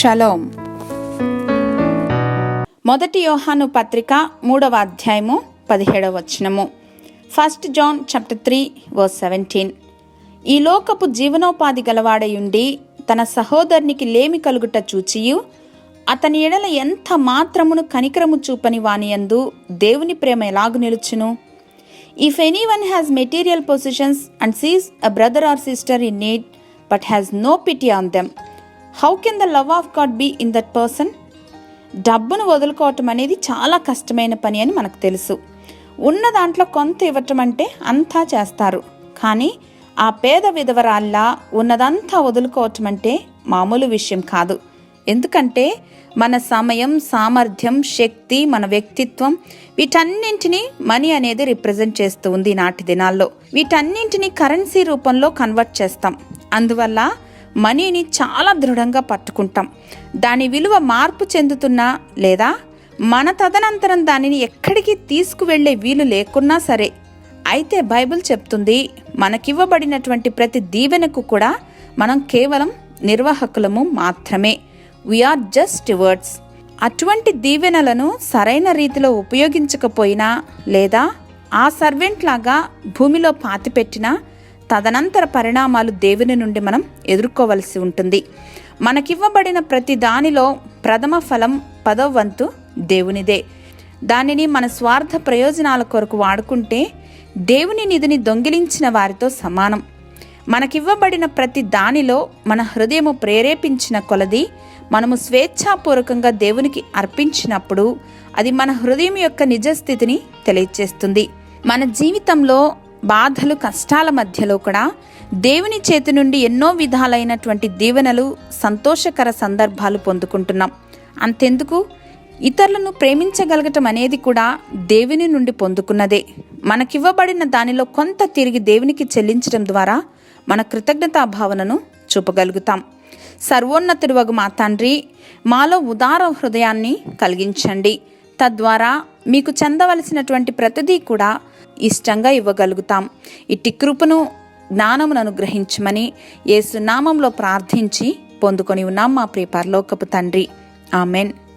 Shalom. మొదటి యోహాను పత్రిక 3వ అధ్యాయము 17వ వచనము. 1 John chapter 3 verse 17. ఈ లోకపు జీవనోపాధి గలవాడయుండి తన సహోదరునికి లేమి కలుగుట చూచియు అతని ఎడల ఎంత మాత్రమును కనికరము చూపని వానియందు దేవుని ప్రేమ ఎలాగు నిలుచును? If anyone has material possessions and sees a brother or sister in need but has no pity on them, how can the love of God be in that person? డబ్బును వదులుకోవటం అనేది చాలా కష్టమైన పని అని మనకు తెలుసు. ఉన్న దాంట్లో కొంత ఇవ్వటం అంటే అంతా చేస్తారు. కానీ ఆ పేద విధవరాల్లా ఉన్నదంతా వదులుకోవటం అంటే మామూలు విషయం కాదు. ఎందుకంటే మన సమయం, సామర్థ్యం, శక్తి, మన వ్యక్తిత్వం వీటన్నింటినీ మనీ అనేది రిప్రజెంట్ చేస్తూ ఉంది నాటి దినాల్లో. వీటన్నింటినీ కరెన్సీ రూపంలో కన్వర్ట్ చేస్తాం. అందువల్ల మనీని చాలా దృఢంగా పట్టుకుంటాం. దాని విలువ మార్పు చెందుతున్నా లేదా మన తదనంతరం దానిని ఎక్కడికి తీసుకువెళ్లే వీలు లేకున్నా సరే. అయితే బైబిల్ చెప్తుంది, మనకివ్వబడినటువంటి ప్రతి దీవెనకు కూడా మనం కేవలం నిర్వాహకులము మాత్రమే. We are just stewards. అటువంటి దీవెనలను సరైన రీతిలో ఉపయోగించకపోయినా లేదా ఆ సర్వెంట్ లాగా భూమిలో పాతిపెట్టినా తదనంతర పరిణామాలు దేవుని నుండి మనం ఎదుర్కోవలసి ఉంటుంది. మనకివ్వబడిన ప్రతి దానిలో ప్రథమ ఫలం 10వ వంతు దేవునిదే. దానిని మన స్వార్థ ప్రయోజనాల కొరకు వాడుకుంటే దేవుని నిధిని దొంగిలించిన వారితో సమానం. మనకివ్వబడిన ప్రతి దానిలో మన హృదయము ప్రేరేపించిన కొలది మనము స్వేచ్ఛాపూర్వకంగా దేవునికి అర్పించినప్పుడు అది మన హృదయం యొక్క నిజస్థితిని తెలియచేస్తుంది. మన జీవితంలో బాధలు, కష్టాల మధ్యలో కూడా దేవుని చేతి నుండి ఎన్నో విధాలైనటువంటి దీవెనలు, సంతోషకర సందర్భాలు పొందుకుంటున్నాం. అంతెందుకు, ఇతరులను ప్రేమించగలగటం అనేది కూడా దేవుని నుండి పొందుకున్నదే. మనకివ్వబడిన దానిలో కొంత తిరిగి దేవునికి చెల్లించడం ద్వారా మన కృతజ్ఞతా భావనను చూపగలుగుతాం. సర్వోన్నతుడు మా తండ్రి, మాలో ఉదార హృదయాన్ని కలిగించండి. తద్వారా మీకు చెందవలసినటువంటి ప్రతిదీ కూడా ఇష్టంగా ఇవ్వగలుగుతాం. ఇట్టి కృపను, జ్ఞానమును అనుగ్రహించమని యేసు నామంలో ప్రార్థించి పొందుకొని ఉన్నాం మా ప్రియ పరలోకపు తండ్రి. ఆమెన్.